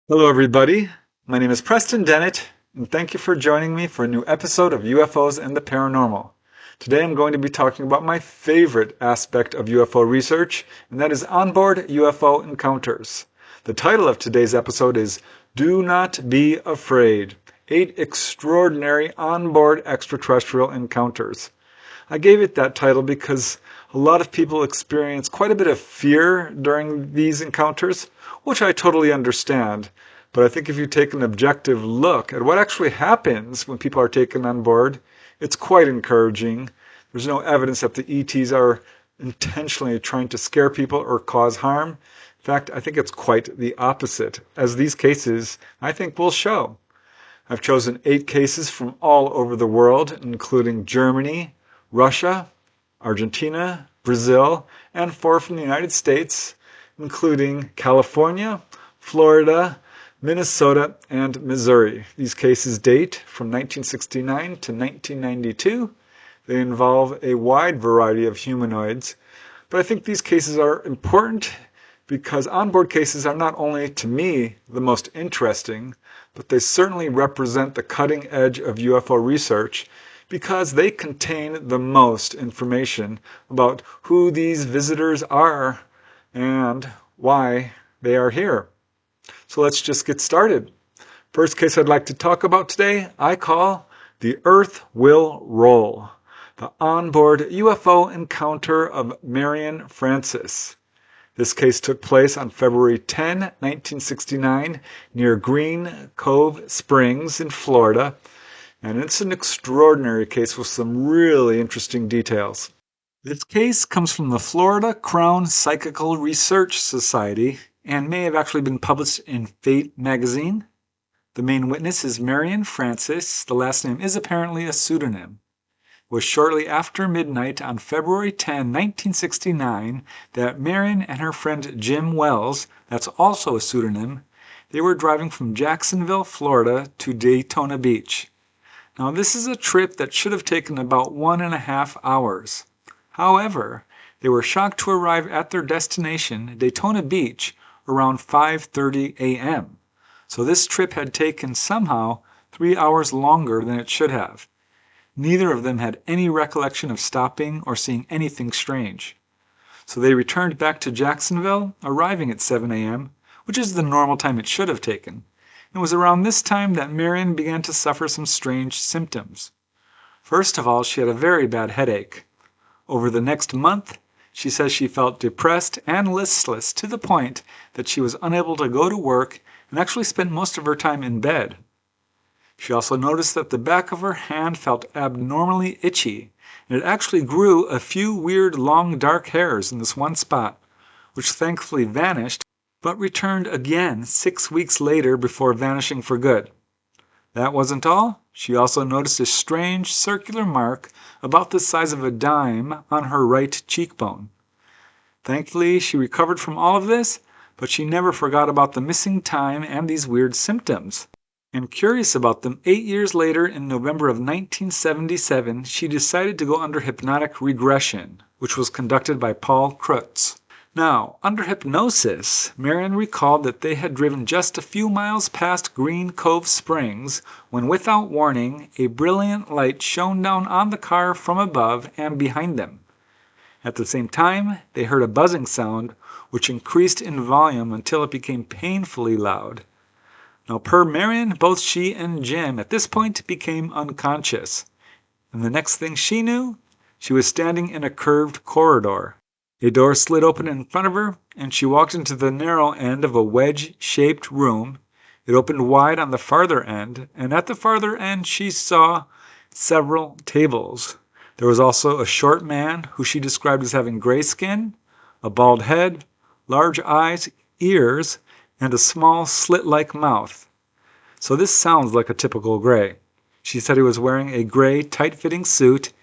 Hello, everybody. My name is Preston Dennett, and thank you for joining me for a new episode of UFOs and the Paranormal. Today I'm going to be talking about my favorite aspect of UFO research, and that is onboard UFO encounters. The title of today's episode is Do Not Be Afraid: 8 Extraordinary Onboard Extraterrestrial Encounters. I gave it that title because a lot of people experience quite a bit of fear during these encounters, which I totally understand. But I think if you take an objective look at what actually happens when people are taken on board, it's quite encouraging. There's no evidence that the ETs are intentionally trying to scare people or cause harm. In fact, I think it's quite the opposite, as these cases, I think, will show. I've chosen 8 cases from all over the world, including Germany, Russia, Argentina, Brazil, and 4 from the United States, including California, Florida, Minnesota, and Missouri. These cases date from 1969 to 1992. They involve a wide variety of humanoids, but I think these cases are important because onboard cases are not only, to me, the most interesting, but they certainly represent the cutting edge of UFO research because they contain the most information about who these visitors are and why they are here. So let's just get started. First case I'd like to talk about today, I call The Earth Will Roll, the onboard UFO encounter of Marion Francis. This case took place on February 10, 1969, near Green Cove Springs in Florida, and it's an extraordinary case with some really interesting details. This case comes from the Florida Crown Psychical Research Society and may have actually been published in Fate magazine. The main witness is Marion Francis. The last name is apparently a pseudonym. It was shortly after midnight on February 10, 1969, that Marion and her friend Jim Wells, that's also a pseudonym, they were driving from Jacksonville, Florida to Daytona Beach. Now, this is a trip that should have taken about 1.5 hours. However, they were shocked to arrive at their destination, Daytona Beach, around 5:30 a.m. So this trip had taken somehow 3 hours longer than it should have. Neither of them had any recollection of stopping or seeing anything strange. So they returned back to Jacksonville, arriving at 7 a.m., which is the normal time it should have taken. It was around this time that Marion began to suffer some strange symptoms. First of all, she had a very bad headache. Over the next month, she says she felt depressed and listless to the point that she was unable to go to work and actually spent most of her time in bed. She also noticed that the back of her hand felt abnormally itchy, and it actually grew a few weird long dark hairs in this one spot, which thankfully vanished, but returned again 6 weeks later before vanishing for good. That wasn't all. She also noticed a strange circular mark about the size of a dime on her right cheekbone. Thankfully, she recovered from all of this, but she never forgot about the missing time and these weird symptoms. And curious about them, 8 years later, in November of 1977, she decided to go under hypnotic regression, which was conducted by Paul Krutz. Now, under hypnosis, Marion recalled that they had driven just a few miles past Green Cove Springs when, without warning, a brilliant light shone down on the car from above and behind them. At the same time, they heard a buzzing sound, which increased in volume until it became painfully loud. Now, per Marion, both she and Jim at this point became unconscious. And the next thing she knew, she was standing in a curved corridor. A door slid open in front of her, and she walked into the narrow end of a wedge-shaped room. It opened wide on the farther end, and at the farther end she saw several tables. There was also a short man who she described as having gray skin, a bald head, large eyes, ears, and a small slit-like mouth. So this sounds like a typical gray. She said he was wearing a gray, tight-fitting suit,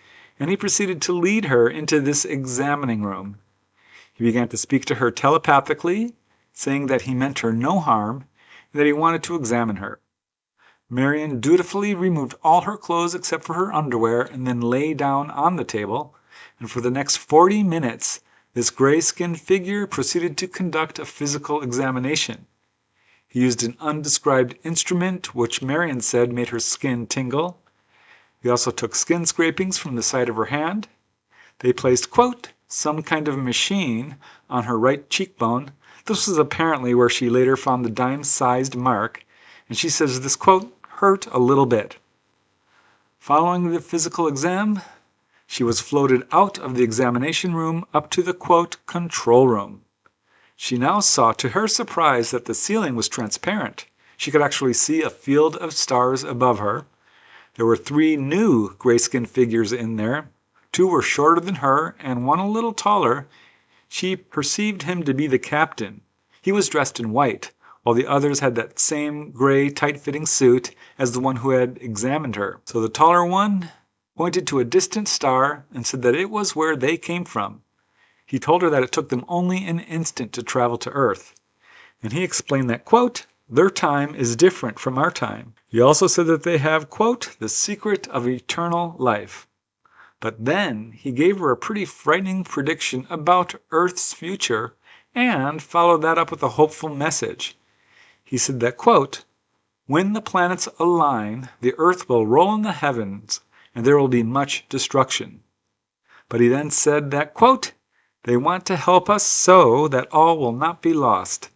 and he proceeded to lead her into this examining room. He began to speak to her telepathically, saying that he meant her no harm, and that he wanted to examine her. Marion dutifully removed all her clothes except for her underwear and then lay down on the table, and for the next 40 minutes this gray-skinned figure proceeded to conduct a physical examination. He used an undescribed instrument, which Marion said made her skin tingle. He also took skin scrapings from the side of her hand. They placed, quote, some kind of machine on her right cheekbone. This was apparently where she later found the dime-sized mark, and she says this, quote, hurt a little bit. Following the physical exam, she was floated out of the examination room up to the, quote, control room. She now saw, to her surprise, that the ceiling was transparent. She could actually see a field of stars above her. There were 3 new grayskin figures in there. 2 were shorter than her, and 1 a little taller. She perceived him to be the captain. He was dressed in white, while the others had that same gray, tight-fitting suit as the one who had examined her. So the taller one pointed to a distant star and said that it was where they came from. He told her that it took them only an instant to travel to Earth. And he explained that, quote, their time is different from our time. He also said that they have, quote, the secret of eternal life. But then he gave her a pretty frightening prediction about Earth's future and followed that up with a hopeful message. He said that, quote, when the planets align, the Earth will roll in the heavens and there will be much destruction. But he then said that, quote, they want to help us so that all will not be lost.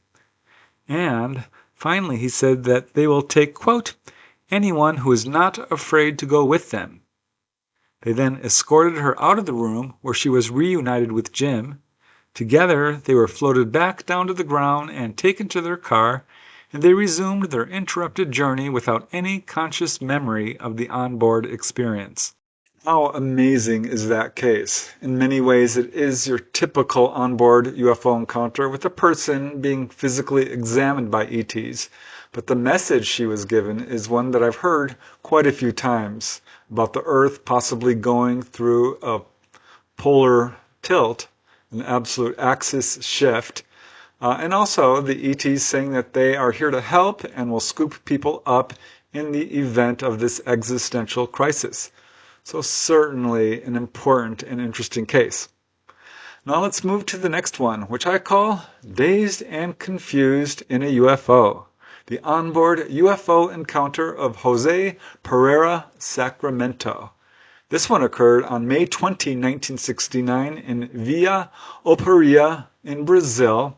And finally he said that they will take, quote, anyone who is not afraid to go with them. They then escorted her out of the room where she was reunited with Jim. Together they were floated back down to the ground and taken to their car, and they resumed their interrupted journey without any conscious memory of the onboard experience. How amazing is that case? In many ways it is your typical onboard UFO encounter with a person being physically examined by ETs. But the message she was given is one that I've heard quite a few times about the Earth possibly going through a polar tilt, an absolute axis shift, and also the ETs saying that they are here to help and will scoop people up in the event of this existential crisis. So certainly an important and interesting case. Now let's move to the next one, which I call Dazed and Confused in a UFO. The onboard UFO encounter of Jose Pereira, Sacramento. This one occurred on May 20, 1969 in Villa Operia in Brazil.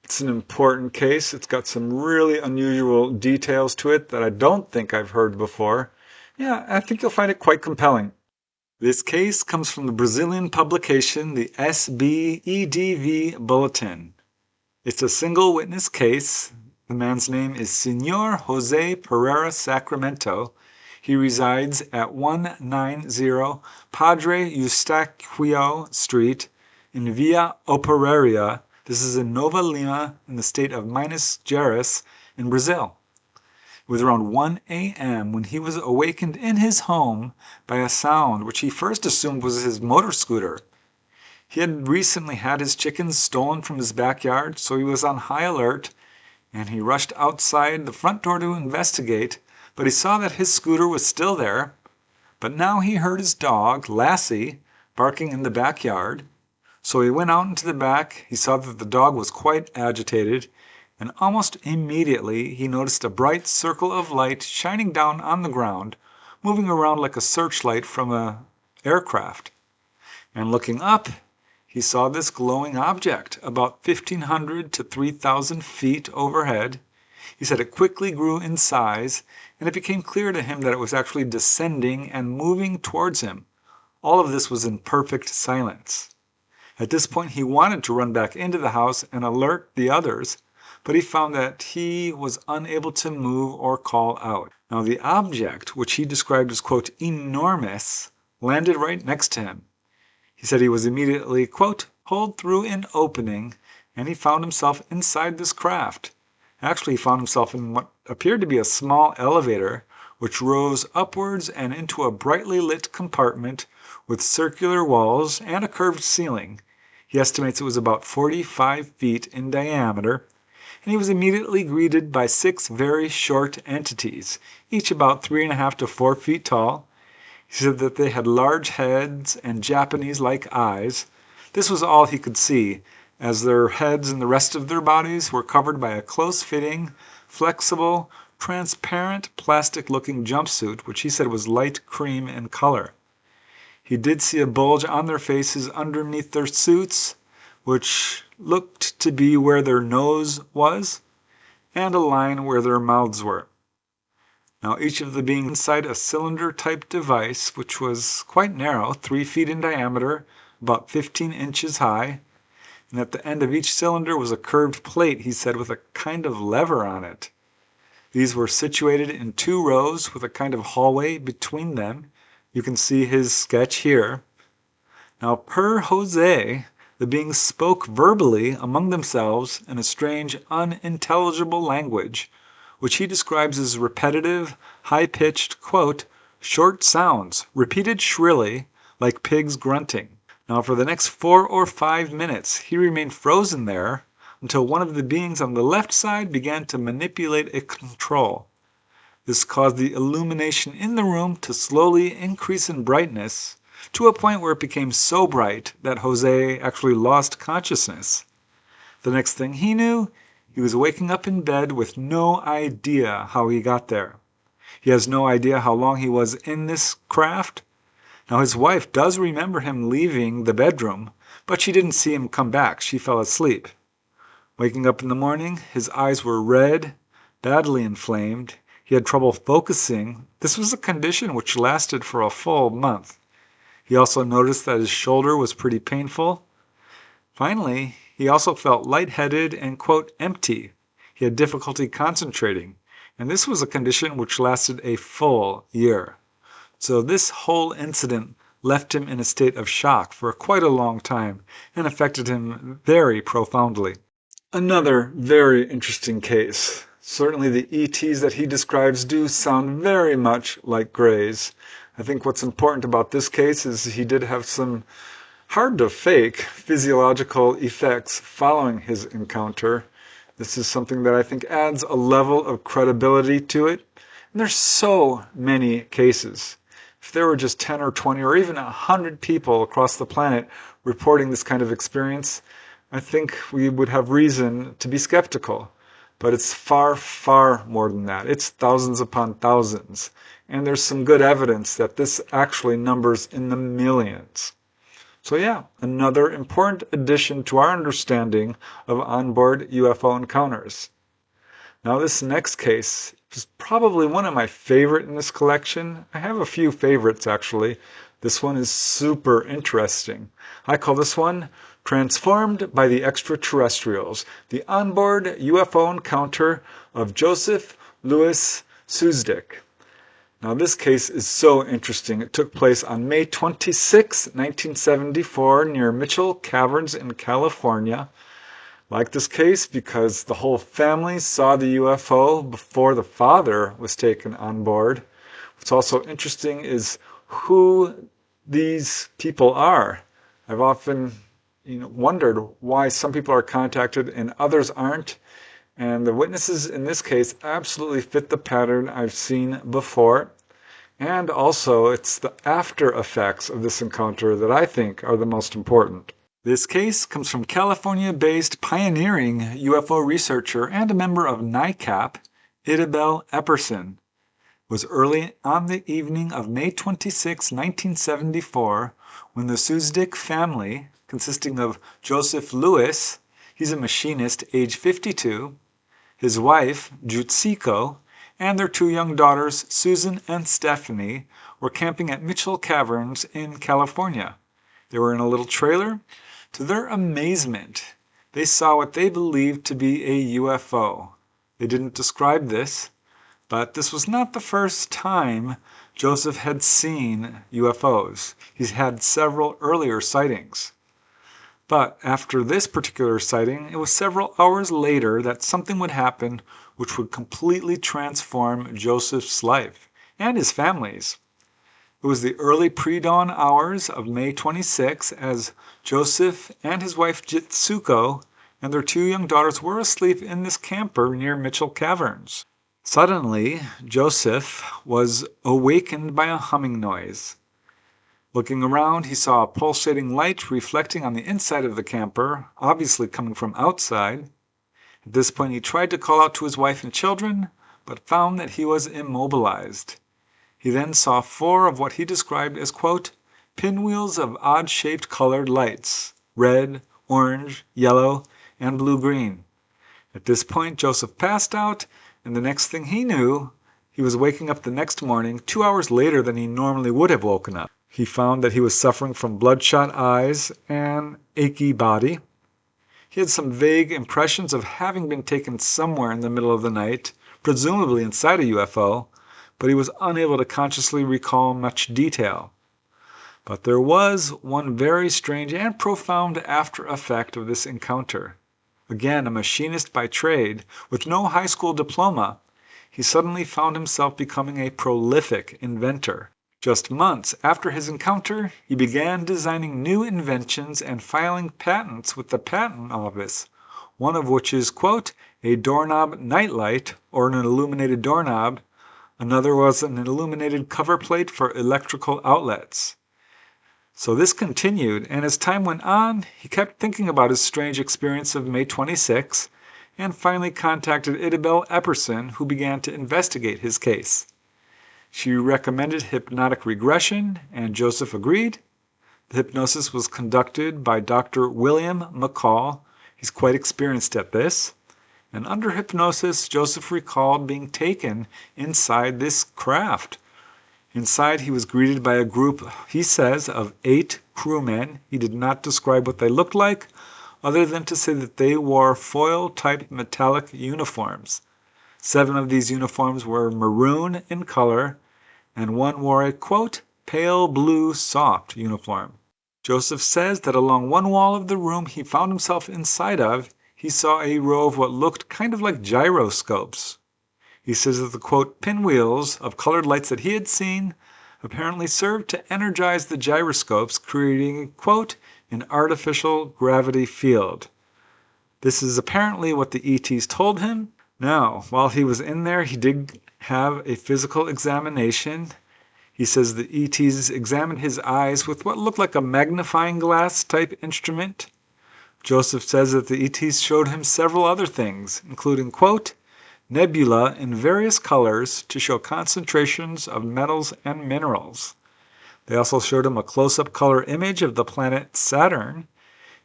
It's an important case. It's got some really unusual details to it that I don't think I've heard before. Yeah, I think you'll find it quite compelling. This case comes from the Brazilian publication, the SBEDV Bulletin. It's a single witness case. The man's name is Senor Jose Pereira Sacramento. He resides at 190 Padre Eustaquio Street in Villa Operária. This is in Nova Lima in the state of Minas Gerais in Brazil. It was around 1 a.m. when he was awakened in his home by a sound which he first assumed was his motor scooter. He had recently had his chickens stolen from his backyard, so he was on high alert, and he rushed outside the front door to investigate, but he saw that his scooter was still there. But now he heard his dog, Lassie, barking in the backyard. So he went out into the back. He saw that the dog was quite agitated, and almost immediately he noticed a bright circle of light shining down on the ground, moving around like a searchlight from an aircraft. And looking up, he saw this glowing object about 1,500 to 3,000 feet overhead. He said it quickly grew in size, and it became clear to him that it was actually descending and moving towards him. All of this was in perfect silence. At this point, he wanted to run back into the house and alert the others, but he found that he was unable to move or call out. Now, the object, which he described as, quote, enormous, landed right next to him. He said he was immediately, quote, pulled through an opening, and he found himself inside this craft. Actually, he found himself in what appeared to be a small elevator, which rose upwards and into a brightly lit compartment with circular walls and a curved ceiling. He estimates it was about 45 feet in diameter, and he was immediately greeted by 6 very short entities, each about 3.5 to 4 feet tall. He said that they had large heads and Japanese-like eyes. This was all he could see, as their heads and the rest of their bodies were covered by a close-fitting, flexible, transparent, plastic-looking jumpsuit, which he said was light cream in color. He did see a bulge on their faces underneath their suits, which looked to be where their nose was, and a line where their mouths were. Now, each of the beings inside a cylinder-type device, which was quite narrow, 3 feet in diameter, about 15 inches high, and at the end of each cylinder was a curved plate, he said, with a kind of lever on it. These were situated in 2 rows with a kind of hallway between them. You can see his sketch here. Now, per Jose, the beings spoke verbally among themselves in a strange, unintelligible language, which he describes as repetitive, high-pitched, quote, short sounds, repeated shrilly, like pigs grunting. Now, for the next 4 or 5 minutes, he remained frozen there until one of the beings on the left side began to manipulate a control. This caused the illumination in the room to slowly increase in brightness to a point where it became so bright that Jose actually lost consciousness. The next thing he knew, he was waking up in bed with no idea how he got there. He has no idea how long he was in this craft. Now, his wife does remember him leaving the bedroom, but she didn't see him come back. She fell asleep. Waking up in the morning, his eyes were red, badly inflamed. He had trouble focusing. This was a condition which lasted for a full month. He also noticed that his shoulder was pretty painful. Finally, he also felt lightheaded and, quote, empty. He had difficulty concentrating, and this was a condition which lasted a full year. So this whole incident left him in a state of shock for quite a long time and affected him very profoundly. Another very interesting case. Certainly the ETs that he describes do sound very much like Greys. I think what's important about this case is he did have some hard-to-fake physiological effects following his encounter. This is something that I think adds a level of credibility to it. And there's so many cases. If there were just 10 or 20 or even 100 people across the planet reporting this kind of experience, I think we would have reason to be skeptical. But it's far, far more than that. It's thousands upon thousands. And there's some good evidence that this actually numbers in the millions. So yeah, another important addition to our understanding of onboard UFO encounters. Now this next case is probably one of my favorite in this collection. I have a few favorites actually. This one is super interesting. I call this one Transformed by the Extraterrestrials, the onboard UFO encounter of Joseph Louis Suzdek. Now this case is so interesting. It took place on May 26, 1974 near Mitchell Caverns in California. I like this case because the whole family saw the UFO before the father was taken on board. What's also interesting is who these people are. I've often wondered why some people are contacted and others aren't. And the witnesses in this case absolutely fit the pattern I've seen before. And also, it's the after effects of this encounter that I think are the most important. This case comes from California-based pioneering UFO researcher and a member of NICAP, Idabel Epperson. It was early on the evening of May 26, 1974, when the Suzdek family, consisting of Joseph Louis, he's a machinist, age 52, his wife, Jutsuko, and their 2 young daughters, Susan and Stephanie, were camping at Mitchell Caverns in California. They were in a little trailer. To their amazement, they saw what they believed to be a UFO. They didn't describe this, but this was not the first time Joseph had seen UFOs. He's had several earlier sightings. But after this particular sighting, it was several hours later that something would happen which would completely transform Joseph's life and his family's. It was the early pre-dawn hours of May 26 as Joseph and his wife Jutsuko and their 2 young daughters were asleep in this camper near Mitchell Caverns. Suddenly, Joseph was awakened by a humming noise. Looking around, he saw a pulsating light reflecting on the inside of the camper, obviously coming from outside. At this point, he tried to call out to his wife and children, but found that he was immobilized. He then saw 4 of what he described as, quote, pinwheels of odd-shaped colored lights, red, orange, yellow, and blue-green. At this point, Joseph passed out, and the next thing he knew, he was waking up the next morning 2 hours later than he normally would have woken up. He found that he was suffering from bloodshot eyes and achy body. He had some vague impressions of having been taken somewhere in the middle of the night, presumably inside a UFO, but he was unable to consciously recall much detail. But there was one very strange and profound after effect of this encounter. Again, a machinist by trade, with no high school diploma, he suddenly found himself becoming a prolific inventor. Just months after his encounter, he began designing new inventions and filing patents with the patent office, one of which is, quote, a doorknob nightlight or an illuminated doorknob. Another was an illuminated cover plate for electrical outlets. So this continued, and as time went on, he kept thinking about his strange experience of May 26, and finally contacted Idabelle Epperson, who began to investigate his case. She recommended hypnotic regression, and Joseph agreed. The hypnosis was conducted by Dr. William McCall. He's quite experienced at this. And under hypnosis, Joseph recalled being taken inside this craft. Inside, he was greeted by a group, he says, of 8 crewmen. He did not describe what they looked like, other than to say that they wore foil-type metallic uniforms. 7 of these uniforms were maroon in color, and one wore a, quote, pale blue soft uniform. Joseph says that along one wall of the room he found himself inside of, he saw a row of what looked kind of like gyroscopes. He says that the, quote, pinwheels of colored lights that he had seen apparently served to energize the gyroscopes, creating, quote, an artificial gravity field. This is apparently what the ETs told him. Now, while he was in there, he did have a physical examination. He says the ETs examined his eyes with what looked like a magnifying glass type instrument. Joseph says that the ETs showed him several other things, including, quote, nebula in various colors to show concentrations of metals and minerals. They also showed him a close-up color image of the planet Saturn,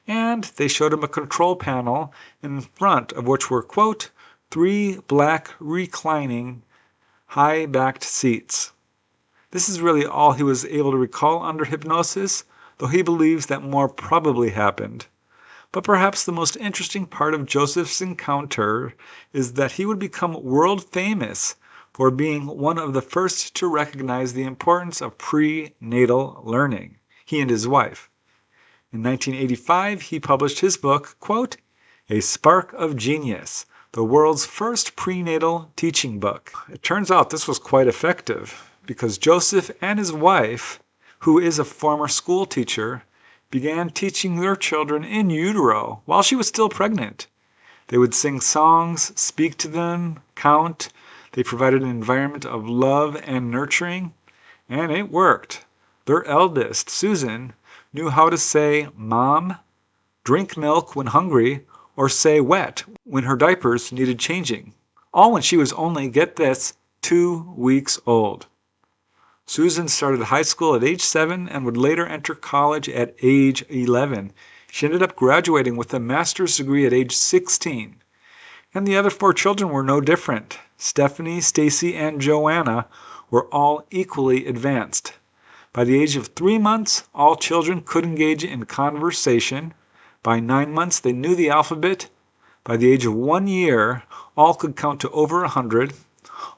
and they showed him a control panel in front of which were, quote, 3 black reclining high-backed seats. This is really all he was able to recall under hypnosis, though he believes that more probably happened. But perhaps the most interesting part of Joseph's encounter is that he would become world famous for being one of the first to recognize the importance of prenatal learning, he and his wife. In 1985, he published his book, quote, A Spark of Genius, the world's first prenatal teaching book. It turns out this was quite effective because Joseph and his wife, who is a former school teacher, began teaching their children in utero while she was still pregnant. They would sing songs, speak to them, count. They provided an environment of love and nurturing, and it worked. Their eldest, Susan, knew how to say mom, drink milk when hungry, or say wet when her diapers needed changing. All when she was only, get this, 2 weeks old. Susan started high school at age 7 and would later enter college at age 11. She ended up graduating with a master's degree at age 16. And the other 4 children were no different. Stephanie, Stacy, and Joanna were all equally advanced. By the age of 3 months, all children could engage in conversation. By 9 months, they knew the alphabet. By the age of 1 year, all could count to over 100.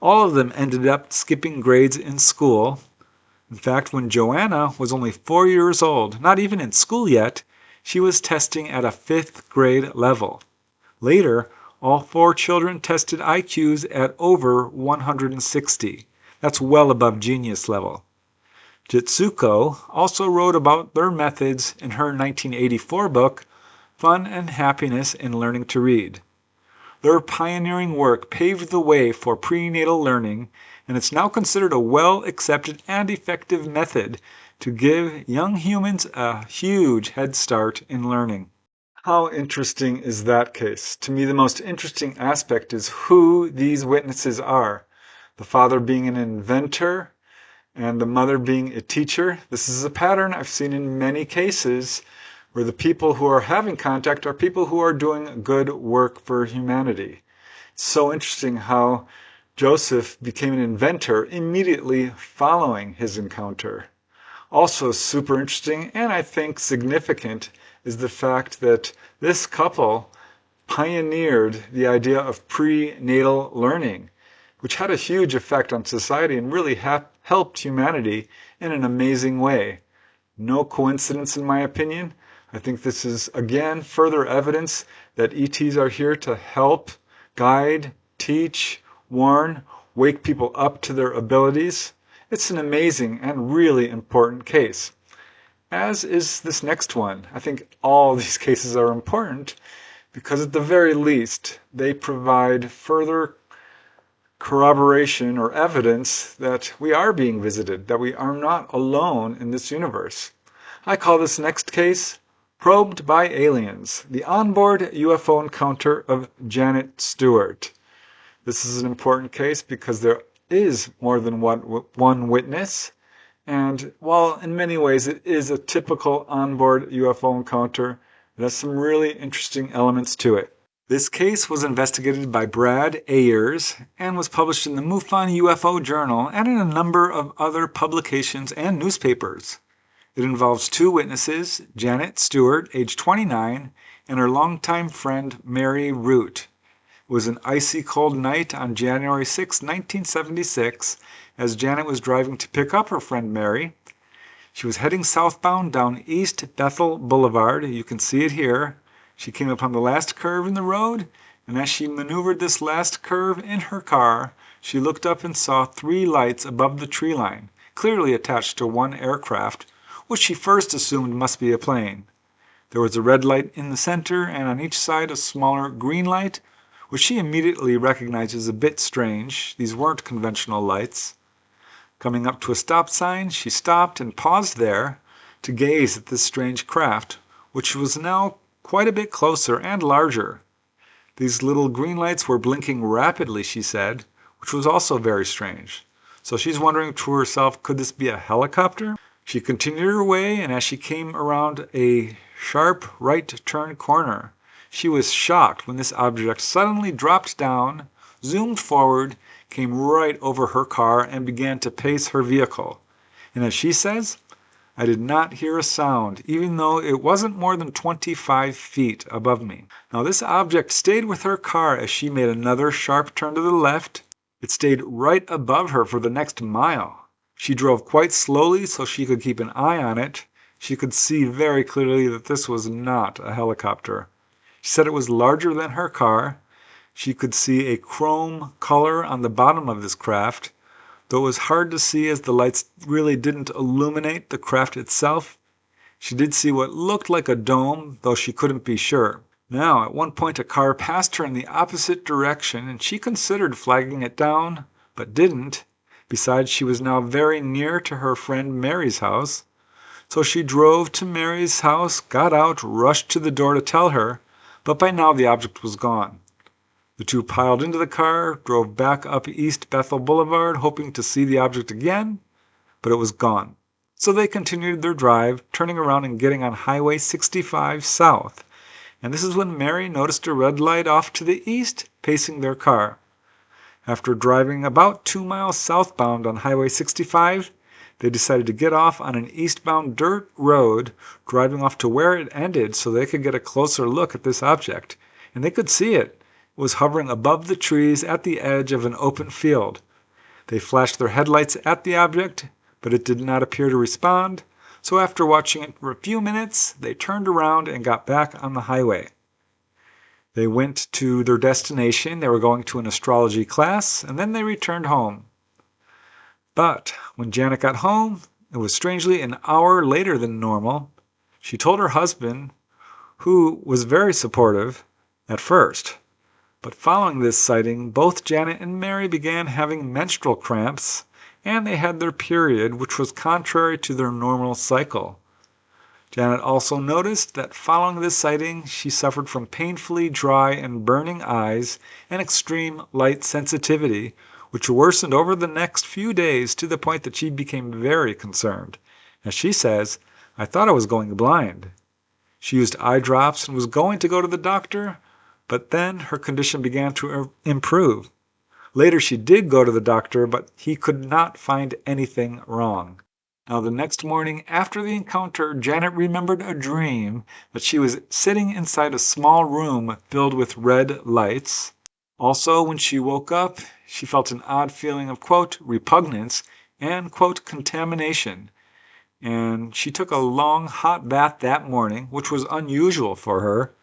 All of them ended up skipping grades in school. In fact, when Joanna was only 4 years old, not even in school yet, she was testing at a 5th grade level. Later, all 4 children tested IQs at over 160. That's well above genius level. Jitsuko also wrote about their methods in her 1984 book, Fun and Happiness in Learning to Read. Their pioneering work paved the way for prenatal learning, and it's now considered a well-accepted and effective method to give young humans a huge head start in learning. How interesting is that case? To me, the most interesting aspect is who these witnesses are. The father being an inventor and the mother being a teacher. This is a pattern I've seen in many cases where the people who are having contact are people who are doing good work for humanity. It's so interesting how Joseph became an inventor immediately following his encounter. Also super interesting and I think significant is the fact that this couple pioneered the idea of prenatal learning, which had a huge effect on society and really helped humanity in an amazing way. No coincidence in my opinion. I think this is again further evidence that ETs are here to help, guide, teach, warn, wake people up to their abilities. It's an amazing and really important case. As is this next one. I think all these cases are important because at the very least they provide further corroboration or evidence that we are being visited, that we are not alone in this universe. I call this next case Probed by Aliens, the onboard UFO encounter of Janet Stewart. This is an important case because there is more than one witness, and while in many ways it is a typical onboard UFO encounter, it has some really interesting elements to it. This case was investigated by Brad Ayers and was published in the MUFON UFO Journal and in a number of other publications and newspapers. It involves two witnesses, Janet Stewart, age 29, and her longtime friend Mary Root. It was an icy cold night on January 6, 1976, as Janet was driving to pick up her friend Mary. She was heading southbound down East Bethel Boulevard. You can see it here. She came upon the last curve in the road, and as she maneuvered this last curve in her car, she looked up and saw three lights above the tree line, clearly attached to one aircraft, which she first assumed must be a plane. There was a red light in the center, and on each side a smaller green light, which she immediately recognized as a bit strange. These weren't conventional lights. Coming up to a stop sign, she stopped and paused there to gaze at this strange craft, which was now quite a bit closer and larger. These little green lights were blinking rapidly, she said, which was also very strange. So she's wondering to herself, could this be a helicopter? She continued her way, and as she came around a sharp right turn corner, she was shocked when this object suddenly dropped down, zoomed forward, came right over her car, and began to pace her vehicle. And as she says, I did not hear a sound, even though it wasn't more than 25 feet above me. Now this object stayed with her car as she made another sharp turn to the left. It stayed right above her for the next mile. She drove quite slowly so she could keep an eye on it. She could see very clearly that this was not a helicopter. She said it was larger than her car. She could see a chrome color on the bottom of this craft, though it was hard to see as the lights really didn't illuminate the craft itself. She did see what looked like a dome, though she couldn't be sure. Now, at one point a car passed her in the opposite direction, and she considered flagging it down, but didn't. Besides, she was now very near to her friend Mary's house. So she drove to Mary's house, got out, rushed to the door to tell her, but by now the object was gone. The two piled into the car, drove back up East Bethel Boulevard, hoping to see the object again, but it was gone. So they continued their drive, turning around and getting on Highway 65 south. And this is when Mary noticed a red light off to the east, pacing their car. After driving about 2 miles southbound on Highway 65, they decided to get off on an eastbound dirt road, driving off to where it ended so they could get a closer look at this object. And they could see it. It was hovering above the trees at the edge of an open field. They flashed their headlights at the object, but it did not appear to respond. So after watching it for a few minutes, they turned around and got back on the highway. They went to their destination. They were going to an astrology class, and then they returned home. But when Janet got home, it was strangely an hour later than normal. She told her husband, who was very supportive at first. But following this sighting, both Janet and Mary began having menstrual cramps, and they had their period, which was contrary to their normal cycle. Janet also noticed that following this sighting, she suffered from painfully dry and burning eyes and extreme light sensitivity, which worsened over the next few days to the point that she became very concerned. As she says, "I thought I was going blind." She used eye drops and was going to go to the doctor, but then her condition began to improve. Later she did go to the doctor, but he could not find anything wrong. Now, the next morning after the encounter, Janet remembered a dream that she was sitting inside a small room filled with red lights. Also, when she woke up, she felt an odd feeling of, quote, repugnance and, quote, contamination. And she took a long hot bath that morning, which was unusual for her.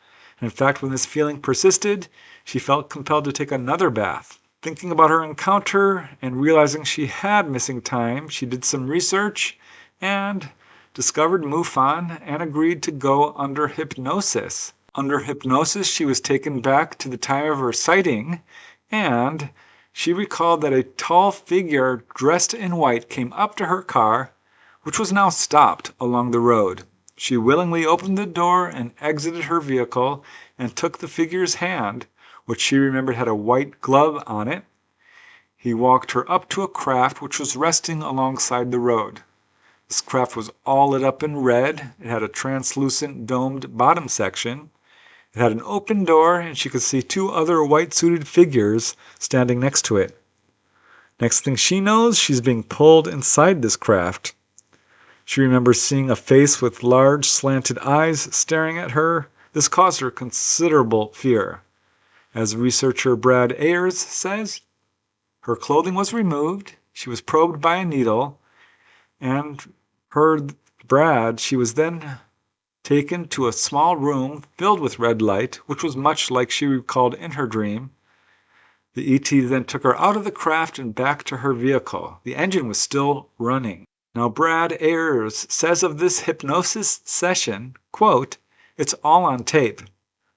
In fact, when this feeling persisted, she felt compelled to take another bath. Thinking about her encounter and realizing she had missing time, she did some research and discovered MUFON and agreed to go under hypnosis. Under hypnosis, she was taken back to the time of her sighting, and she recalled that a tall figure dressed in white came up to her car, which was now stopped along the road. She willingly opened the door and exited her vehicle and took the figure's hand, which she remembered had a white glove on it. He walked her up to a craft which was resting alongside the road. This craft was all lit up in red. It had a translucent domed bottom section. It had an open door, and she could see two other white-suited figures standing next to it. Next thing she knows, she's being pulled inside this craft. She remembers seeing a face with large slanted eyes staring at her. This caused her considerable fear. As researcher Brad Ayers says, her clothing was removed, she was probed by a needle, and she was then taken to a small room filled with red light, which was much like she recalled in her dream. The ET then took her out of the craft and back to her vehicle. The engine was still running. Now, Brad Ayers says of this hypnosis session, quote, "It's all on tape.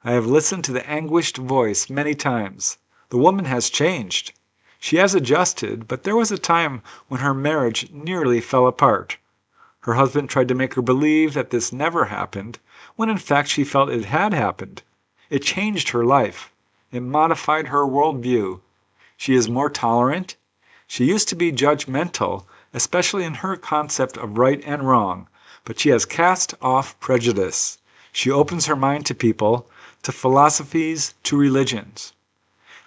I have listened to the anguished voice many times. The woman has changed. She has adjusted, but there was a time when her marriage nearly fell apart. Her husband tried to make her believe that this never happened, when in fact she felt it had happened. It changed her life. It modified her worldview. She is more tolerant. She used to be judgmental, especially in her concept of right and wrong, but she has cast off prejudice. She opens her mind to people, to philosophies, to religions."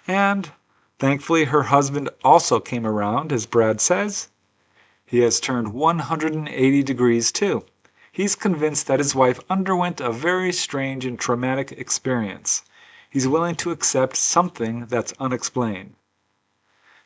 And thankfully her husband also came around, as Brad says. He has turned 180 degrees too. He's convinced that his wife underwent a very strange and traumatic experience. He's willing to accept something that's unexplained.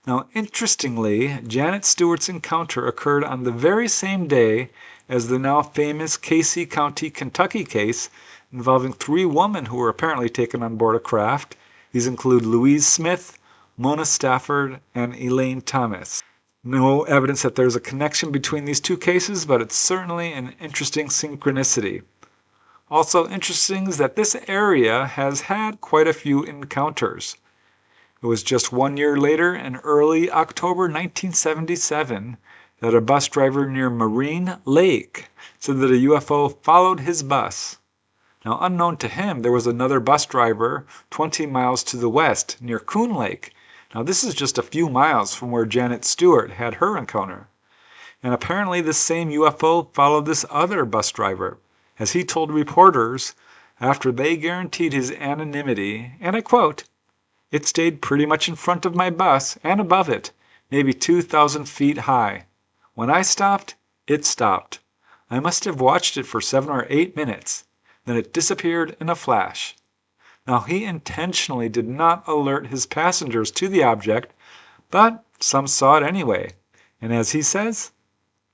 Now, interestingly, Janet Stewart's encounter occurred on the very same day as the now famous Casey County, Kentucky case involving 3 women who were apparently taken on board a craft. These include Louise Smith, Mona Stafford, and Elaine Thomas. No evidence that there's a connection between these 2 cases, but it's certainly an interesting synchronicity. Also interesting is that this area has had quite a few encounters. It was just 1 year later, in early October 1977, that a bus driver near Marine Lake said that a UFO followed his bus. Now, unknown to him, there was another bus driver 20 miles to the west near Coon Lake. Now, this is just a few miles from where Janet Stewart had her encounter. And apparently this same UFO followed this other bus driver, as he told reporters after they guaranteed his anonymity, and I quote, "It stayed pretty much in front of my bus and above it, maybe 2,000 feet high. When I stopped, it stopped. I must have watched it for 7 or 8 minutes. Then it disappeared in a flash." Now, he intentionally did not alert his passengers to the object, but some saw it anyway. And as he says,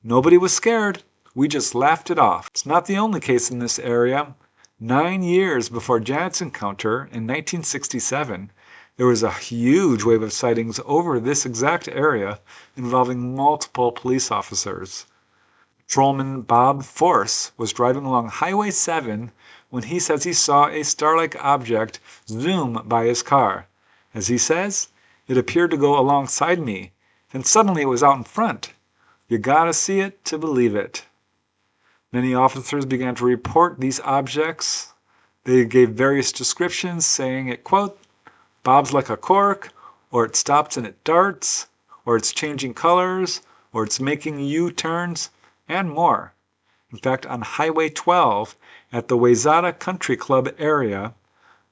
"Nobody was scared. We just laughed it off." It's not the only case in this area. 9 years before Janet's encounter, in 1967, there was a huge wave of sightings over this exact area involving multiple police officers. Patrolman Bob Force was driving along Highway 7 when he says he saw a star-like object zoom by his car. As he says, "It appeared to go alongside me, then suddenly it was out in front. You gotta see it to believe it." Many officers began to report these objects. They gave various descriptions saying it, quote, bobs like a cork, or it stops and it darts, or it's changing colors, or it's making U-turns, and more. In fact, on Highway 12 at the Wayzata Country Club area,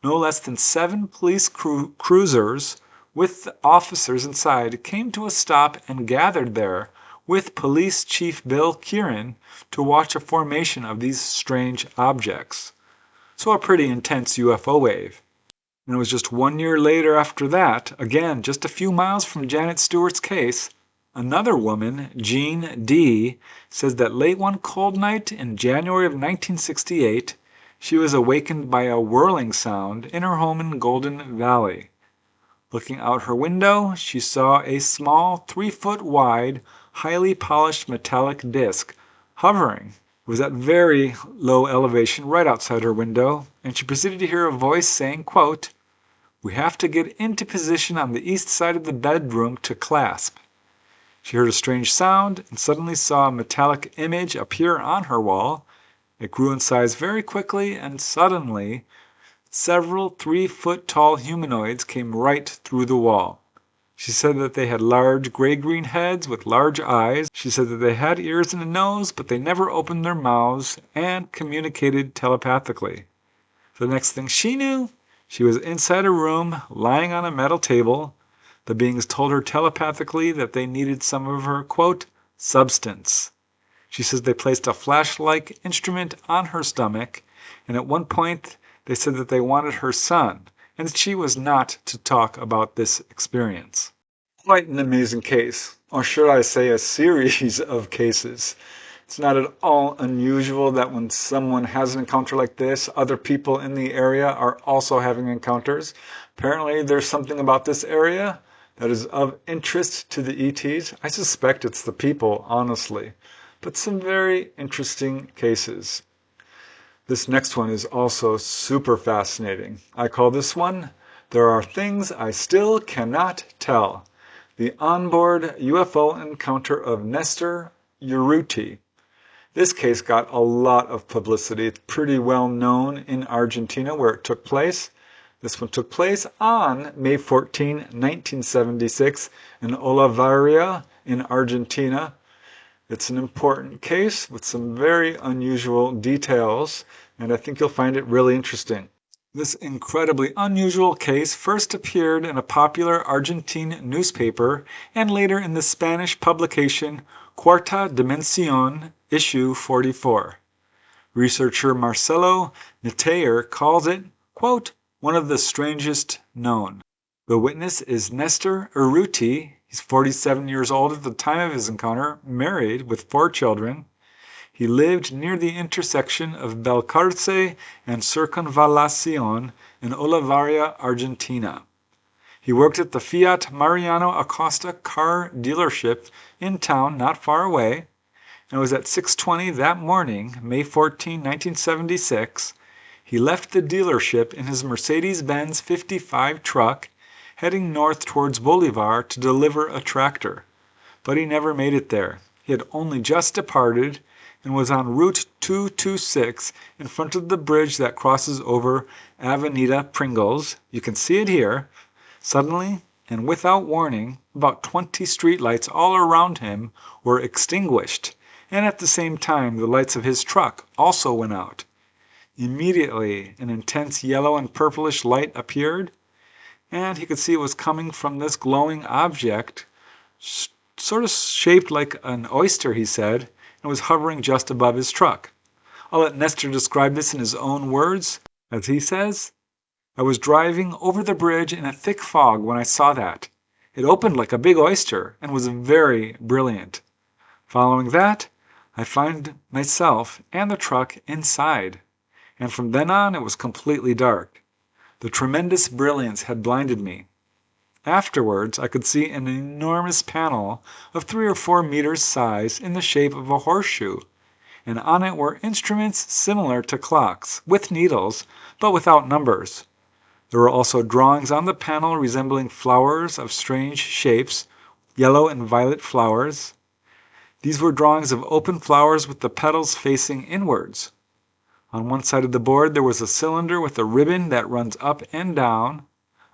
no less than 7 police cruisers with officers inside came to a stop and gathered there with Police Chief Bill Kieran to watch a formation of these strange objects. So a pretty intense UFO wave. And it was just 1 year later after that, again just a few miles from Janet Stewart's case, another woman, Jean D., says that late one cold night in January of 1968, she was awakened by a whirling sound in her home in Golden Valley. Looking out her window, she saw a small 3-foot wide, highly polished metallic disc hovering. It was at very low elevation right outside her window, and she proceeded to hear a voice saying, quote, "We have to get into position on the east side of the bedroom to clasp." She heard a strange sound and suddenly saw a metallic image appear on her wall. It grew in size very quickly, and suddenly several 3-foot tall humanoids came right through the wall. She said that they had large gray-green heads with large eyes. She said that they had ears and a nose, but they never opened their mouths and communicated telepathically. The next thing she knew, she was inside a room, lying on a metal table. The beings told her telepathically that they needed some of her, quote, substance. She says they placed a flash-like instrument on her stomach, and at one point they said that they wanted her son, and that she was not to talk about this experience. Quite an amazing case, or should I say a series of cases. It's not at all unusual that when someone has an encounter like this, other people in the area are also having encounters. Apparently there's something about this area that is of interest to the ETs. I suspect it's the people, honestly, but some very interesting cases. This next one is also super fascinating. I call this one, There Are Things I Still Cannot Tell. The onboard UFO encounter of Nestor Urruti. This case got a lot of publicity. It's pretty well known in Argentina where it took place. This one took place on May 14, 1976 in Olavarria in Argentina. It's an important case with some very unusual details, and I think you'll find it really interesting. This incredibly unusual case first appeared in a popular Argentine newspaper and later in the Spanish publication Cuarta Dimensión, issue 44. Researcher Marcelo Netayer calls it, quote, one of the strangest known. The witness is Nestor Urruti. He's 47 years old at the time of his encounter, married with 4 children. He lived near the intersection of Balcarce and Circunvalación in Olavarria, Argentina. He worked at the Fiat Mariano Acosta car dealership in town not far away, and it was at 6:20 that morning, May 14, 1976, he left the dealership in his Mercedes-Benz 55 truck, heading north towards Bolivar to deliver a tractor. But he never made it there. He had only just departed and was on Route 226 in front of the bridge that crosses over Avenida Pringles. You can see it here. Suddenly, and without warning, about 20 streetlights all around him were extinguished, and at the same time the lights of his truck also went out. Immediately, an intense yellow and purplish light appeared, and he could see it was coming from this glowing object, sort of shaped like an oyster, he said, and was hovering just above his truck. I'll let Nestor describe this in his own words. As he says, I was driving over the bridge in a thick fog when I saw that. It opened like a big oyster and was very brilliant. Following that, I find myself and the truck inside, and from then on it was completely dark. The tremendous brilliance had blinded me. Afterwards, I could see an enormous panel of 3 or 4 meters size in the shape of a horseshoe, and on it were instruments similar to clocks, with needles, but without numbers. There were also drawings on the panel resembling flowers of strange shapes, yellow and violet flowers. These were drawings of open flowers with the petals facing inwards. On one side of the board there was a cylinder with a ribbon that runs up and down.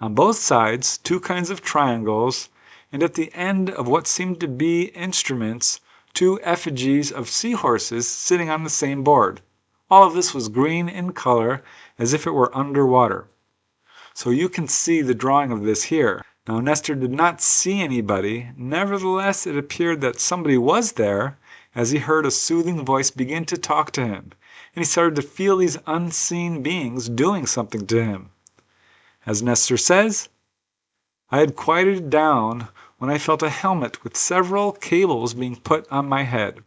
On both sides, two kinds of triangles, and at the end of what seemed to be instruments, two effigies of seahorses sitting on the same board. All of this was green in color, as if it were underwater. So you can see the drawing of this here. Now Nestor did not see anybody, nevertheless it appeared that somebody was there, as he heard a soothing voice begin to talk to him, and he started to feel these unseen beings doing something to him. As Nestor says, I had quieted down when I felt a helmet with several cables being put on my head.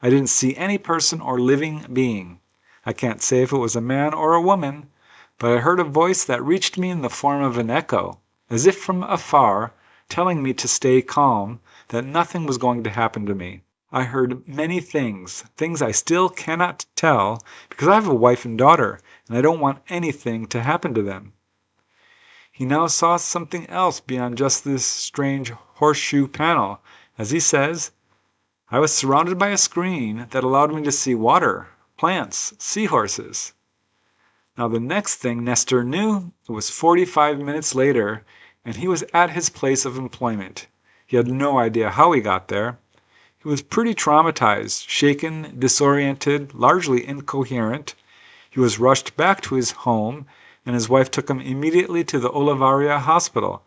I didn't see any person or living being. I can't say if it was a man or a woman, but I heard a voice that reached me in the form of an echo, as if from afar, telling me to stay calm, that nothing was going to happen to me. I heard many things I still cannot tell, because I have a wife and daughter, and I don't want anything to happen to them. He now saw something else beyond just this strange horseshoe panel. As he says, I was surrounded by a screen that allowed me to see water, plants, seahorses. Now the next thing Nestor knew, it was 45 minutes later, and he was at his place of employment. He had no idea how he got there. He was pretty traumatized, shaken, disoriented, largely incoherent. He was rushed back to his home, and his wife took him immediately to the Olivaria hospital.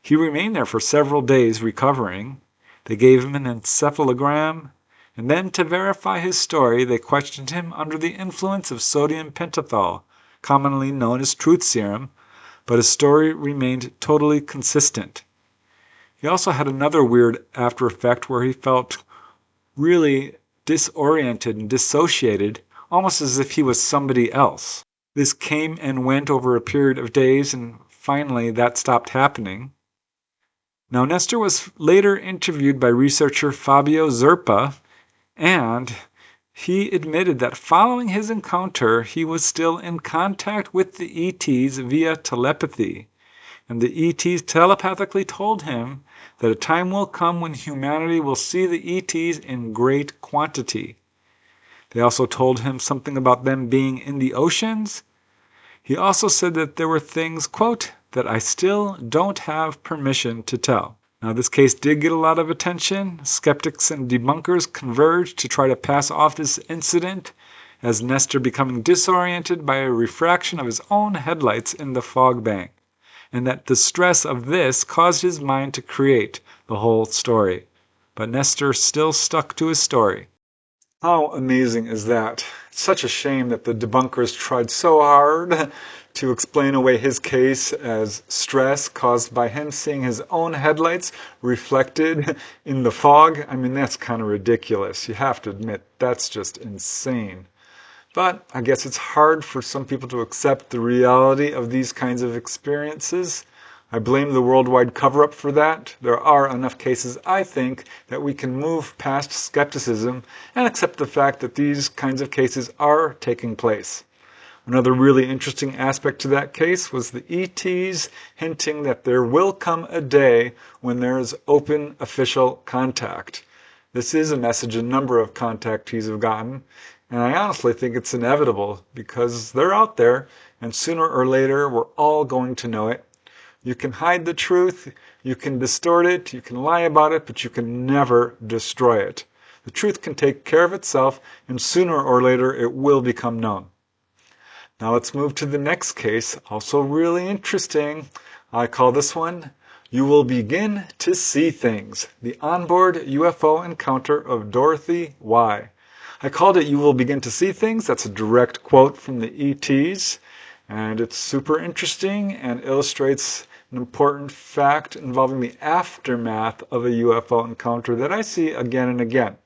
He remained there for several days recovering. They gave him an encephalogram, and then to verify his story they questioned him under the influence of sodium pentothal, commonly known as truth serum, but his story remained totally consistent. He also had another weird after effect where he felt really disoriented and dissociated, almost as if he was somebody else. This came and went over a period of days, and finally that stopped happening. Now Nestor was later interviewed by researcher Fabio Zerpa, and he admitted that following his encounter he was still in contact with the ETs via telepathy, and the ETs telepathically told him that a time will come when humanity will see the ETs in great quantity. They also told him something about them being in the oceans. He also said that there were things, quote, that I still don't have permission to tell. Now this case did get a lot of attention. Skeptics and debunkers converged to try to pass off this incident as Nestor becoming disoriented by a refraction of his own headlights in the fog bank, and that the stress of this caused his mind to create the whole story. But Nestor still stuck to his story. How amazing is that? It's such a shame that the debunkers tried so hard to explain away his case as stress caused by him seeing his own headlights reflected in the fog. I mean, that's kind of ridiculous. You have to admit, that's just insane. But I guess it's hard for some people to accept the reality of these kinds of experiences. I blame the worldwide cover-up for that. There are enough cases, I think, that we can move past skepticism and accept the fact that these kinds of cases are taking place. Another really interesting aspect to that case was the ETs hinting that there will come a day when there is open official contact. This is a message a number of contactees have gotten, and I honestly think it's inevitable because they're out there, and sooner or later we're all going to know it. You can hide the truth, you can distort it, you can lie about it, but you can never destroy it. The truth can take care of itself, and sooner or later it will become known. Now let's move to the next case, also really interesting. I call this one, You Will Begin to See Things, the onboard UFO encounter of Dorothy Y. I called it You Will Begin to See Things. That's a direct quote from the ETs. And it's super interesting and illustrates an important fact involving the aftermath of a UFO encounter that I see again and again.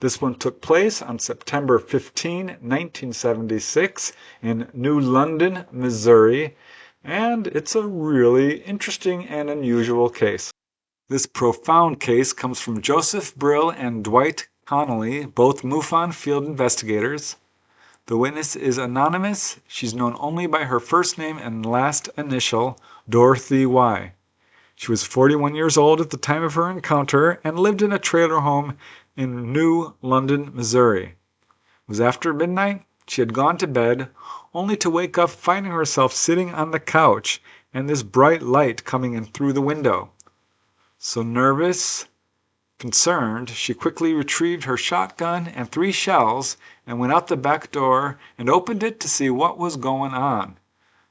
This one took place on September 15, 1976 in New London, Missouri, and it's a really interesting and unusual case. This profound case comes from Joseph Brill and Dwight Connolly, both MUFON field investigators. The witness is anonymous. She's known only by her first name and last initial, Dorothy Y. She was 41 years old at the time of her encounter and lived in a trailer home in New London, Missouri. It was after midnight. She had gone to bed, only to wake up finding herself sitting on the couch and this bright light coming in through the window. So nervous, concerned, she quickly retrieved her shotgun and 3 shells and went out the back door and opened it to see what was going on.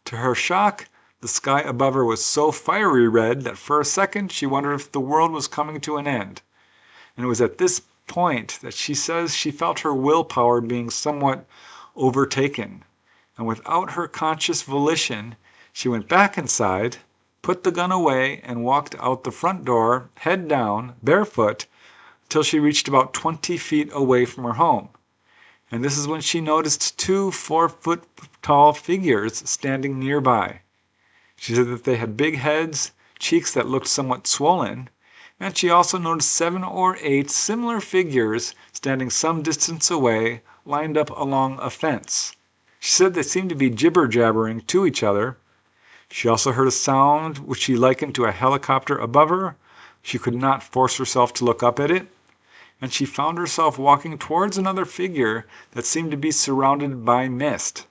To her shock, the sky above her was so fiery red that for a second she wondered if the world was coming to an end. And it was at this point that she says she felt her willpower being somewhat overtaken. And without her conscious volition, she went back inside, put the gun away, and walked out the front door, head down, barefoot, till she reached about 20 feet away from her home. And this is when she noticed 2 4-foot-tall figures standing nearby. She said that they had big heads, cheeks that looked somewhat swollen, and she also noticed 7 or 8 similar figures standing some distance away, lined up along a fence. She said they seemed to be jibber-jabbering to each other. She also heard a sound which she likened to a helicopter above her. She could not force herself to look up at it, and she found herself walking towards another figure that seemed to be surrounded by mist.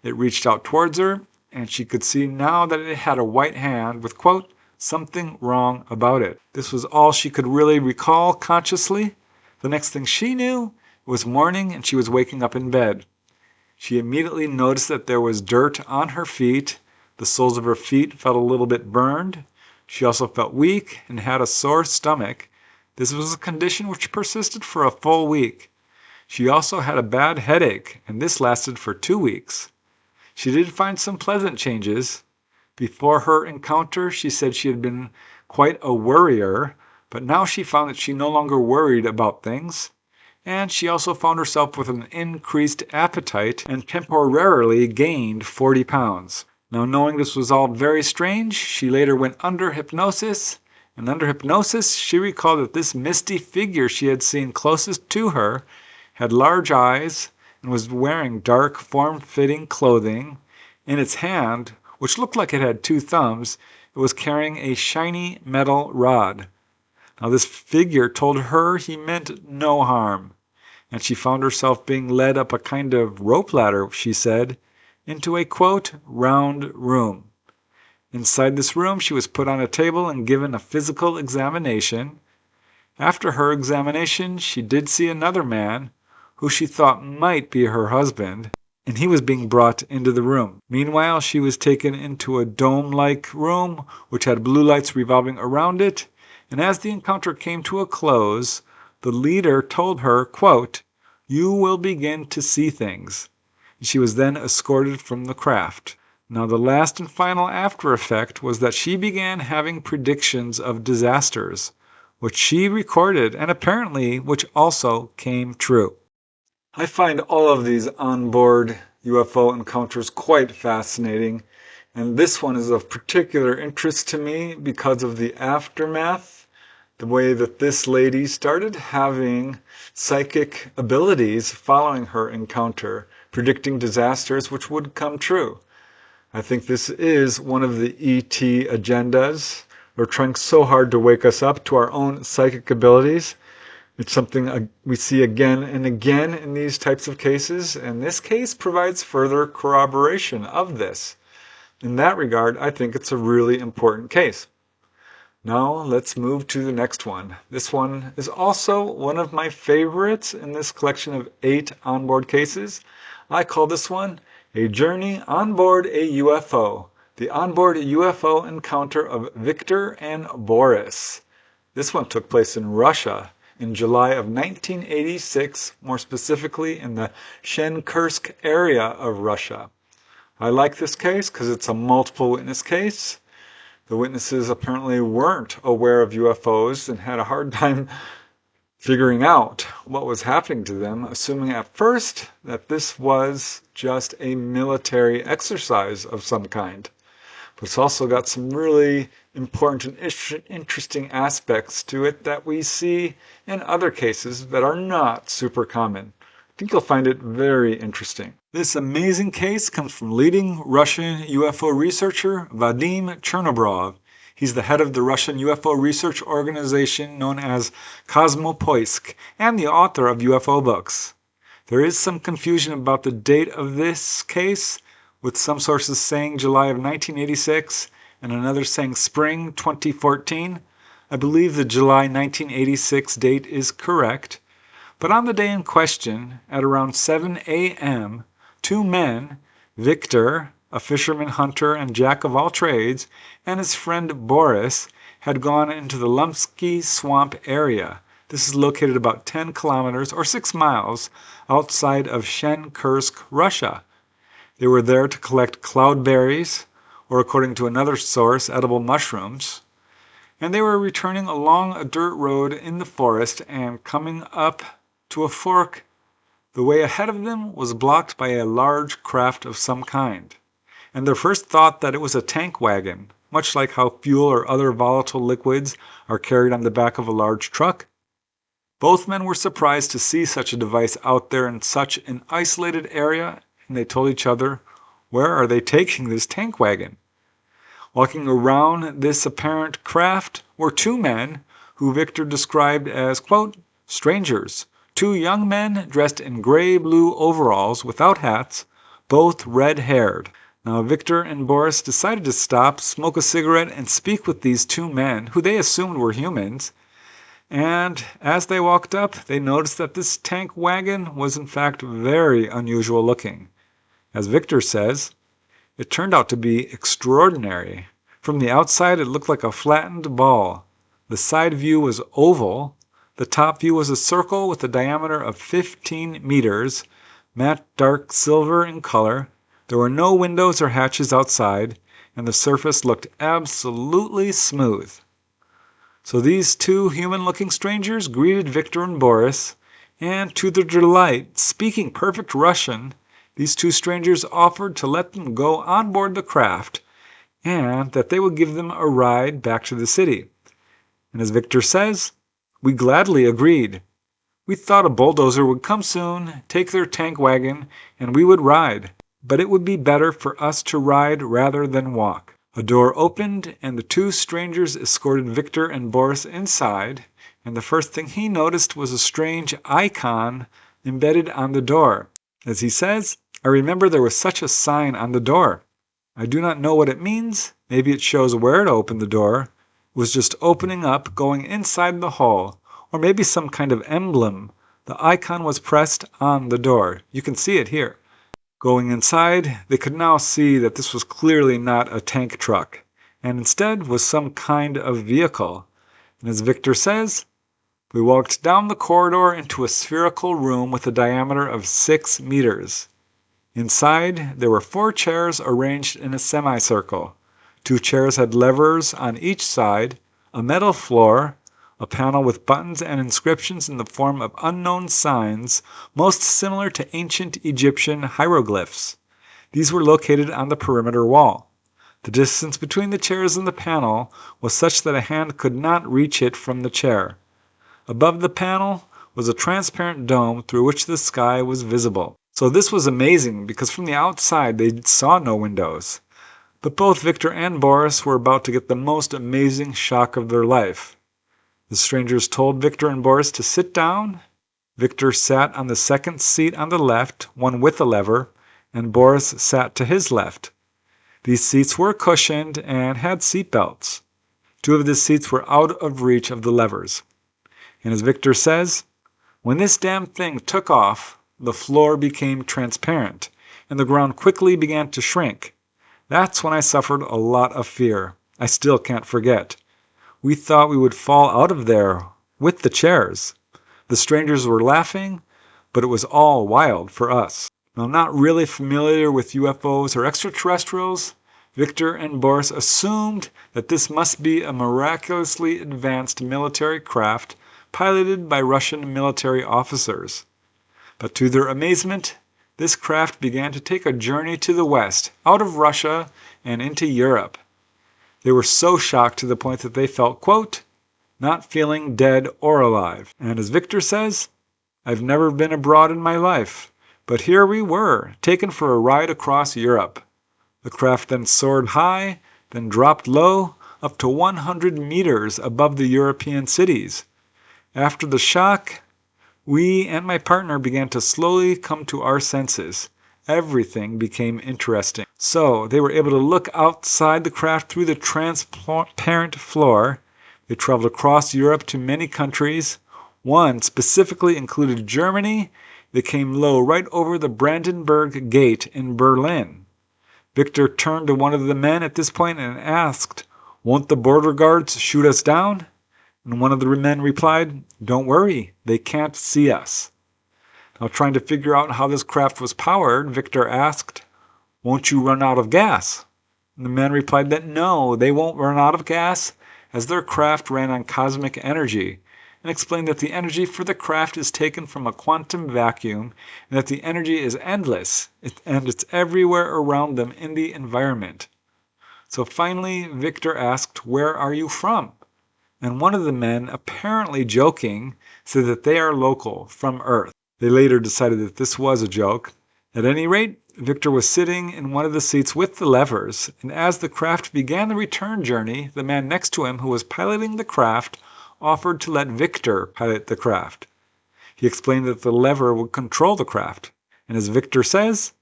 It reached out towards her, and she could see now that it had a white hand with, quote, something wrong about it. This was all she could really recall consciously. The next thing she knew, it was morning and she was waking up in bed. She immediately noticed that there was dirt on her feet. The soles of her feet felt a little bit burned. She also felt weak and had a sore stomach. This was a condition which persisted for a full week. She also had a bad headache, and this lasted for 2 weeks. She did find some pleasant changes. Before her encounter, she said she had been quite a worrier, but now she found that she no longer worried about things. And she also found herself with an increased appetite and temporarily gained 40 pounds. Now, knowing this was all very strange, she later went under hypnosis, and under hypnosis she recalled that this misty figure she had seen closest to her had large eyes and was wearing dark, form-fitting clothing. In its hand, which looked like it had 2 thumbs, it was carrying a shiny metal rod. Now, this figure told her he meant no harm, and she found herself being led up a kind of rope ladder, she said, into a, quote, round room. Inside this room, she was put on a table and given a physical examination. After her examination, she did see another man, who she thought might be her husband, and he was being brought into the room. Meanwhile, she was taken into a dome-like room, which had blue lights revolving around it, and as the encounter came to a close, the leader told her, quote, you will begin to see things. She was then escorted from the craft. Now, the last and final after effect was that she began having predictions of disasters, which she recorded and apparently which also came true. I find all of these onboard UFO encounters quite fascinating, and this one is of particular interest to me because of the aftermath. The way that this lady started having psychic abilities following her encounter, predicting disasters which would come true. I think this is one of the ET agendas. They're trying so hard to wake us up to our own psychic abilities. It's something we see again and again in these types of cases, and this case provides further corroboration of this. In that regard, I think it's a really important case. Now let's move to the next one. This one is also one of my favorites in this collection of 8 onboard cases. I call this one A Journey on Board a UFO, the onboard UFO encounter of Victor and Boris. This one took place in Russia in July of 1986, more specifically in the Shenkursk area of Russia. I like this case because it's a multiple witness case. The witnesses apparently weren't aware of UFOs and had a hard time figuring out what was happening to them, assuming at first that this was just a military exercise of some kind. But it's also got some really important and interesting aspects to it that we see in other cases that are not super common. I think you'll find it very interesting. This amazing case comes from leading Russian UFO researcher Vadim Chernobrov. He's the head of the Russian UFO research organization known as Kosmopoisk and the author of UFO books. There is some confusion about the date of this case, with some sources saying July of 1986 and another saying spring 2014. I believe the July 1986 date is correct. But on the day in question, at around 7 a.m., two men, Victor, a fisherman hunter and jack of all trades, and his friend Boris, had gone into the Lumsky Swamp area. This is located about 10 kilometers or 6 miles outside of Shenkursk, Russia. They were there to collect cloudberries, or according to another source, edible mushrooms. And they were returning along a dirt road in the forest and coming up to a fork. The way ahead of them was blocked by a large craft of some kind, and their first thought that it was a tank wagon, much like how fuel or other volatile liquids are carried on the back of a large truck. Both men were surprised to see such a device out there in such an isolated area, and they told each other, "Where are they taking this tank wagon?" Walking around this apparent craft were two men who Victor described as, quote, strangers. Two young men dressed in gray-blue overalls without hats, both red-haired. Now Victor and Boris decided to stop, smoke a cigarette, and speak with these two men, who they assumed were humans. And as they walked up, they noticed that this tank wagon was in fact very unusual looking. As Victor says, it turned out to be extraordinary. From the outside, it looked like a flattened ball. The side view was oval. The top view was a circle with a diameter of 15 meters, matte dark silver in color. There were no windows or hatches outside, and the surface looked absolutely smooth. So these two human-looking strangers greeted Victor and Boris, and to their delight, speaking perfect Russian, these two strangers offered to let them go on board the craft, and that they would give them a ride back to the city. And as Victor says, we gladly agreed. We thought a bulldozer would come soon, take their tank wagon, and we would ride. But it would be better for us to ride rather than walk. A door opened, and the two strangers escorted Victor and Boris inside, and the first thing he noticed was a strange icon embedded on the door. As he says, I remember there was such a sign on the door. I do not know what it means. Maybe it shows where to open the door. It was just opening up, going inside the hall, or maybe some kind of emblem. The icon was pressed on the door. You can see it here. Going inside, they could now see that this was clearly not a tank truck, and instead was some kind of vehicle. And as Victor says, we walked down the corridor into a spherical room with a diameter of 6 meters. Inside, there were 4 chairs arranged in a semicircle. 2 chairs had levers on each side, a metal floor, a panel with buttons and inscriptions in the form of unknown signs, most similar to ancient Egyptian hieroglyphs. These were located on the perimeter wall. The distance between the chairs and the panel was such that a hand could not reach it from the chair. Above the panel was a transparent dome through which the sky was visible. So this was amazing because from the outside they saw no windows. But both Victor and Boris were about to get the most amazing shock of their life. The strangers told Victor and Boris to sit down. Victor sat on the second seat on the left, one with a lever, and Boris sat to his left. These seats were cushioned and had seat belts. 2 of the seats were out of reach of the levers. And as Victor says, when this damn thing took off, the floor became transparent, and the ground quickly began to shrink. That's when I suffered a lot of fear. I still can't forget. We thought we would fall out of there with the chairs. The strangers were laughing, but it was all wild for us. Now, not really familiar with UFOs or extraterrestrials, Victor and Boris assumed that this must be a miraculously advanced military craft piloted by Russian military officers. But to their amazement, this craft began to take a journey to the west, out of Russia and into Europe. They were so shocked to the point that they felt, quote, not feeling dead or alive. And as Victor says, I've never been abroad in my life, but here we were, taken for a ride across Europe. The craft then soared high, then dropped low, up to 100 meters above the European cities. After the shock, we and my partner began to slowly come to our senses. Everything became interesting. So they were able to look outside the craft through the transparent floor. They traveled across Europe to many countries. One specifically included Germany. They came low right over the Brandenburg Gate in Berlin. Victor turned to one of the men at this point and asked, "Won't the border guards shoot us down?" And one of the men replied, "Don't worry, they can't see us." Now, trying to figure out how this craft was powered, Victor asked, "Won't you run out of gas?" And the man replied that no, they won't run out of gas, as their craft ran on cosmic energy, and explained that the energy for the craft is taken from a quantum vacuum, and that the energy is endless, and it's everywhere around them in the environment. So finally, Victor asked, "Where are you from?" And one of the men, apparently joking, said that they are local, from Earth. They later decided that this was a joke. At any rate, Victor was sitting in one of the seats with the levers, and as the craft began the return journey, the man next to him who was piloting the craft offered to let Victor pilot the craft. He explained that the lever would control the craft, and as Victor says,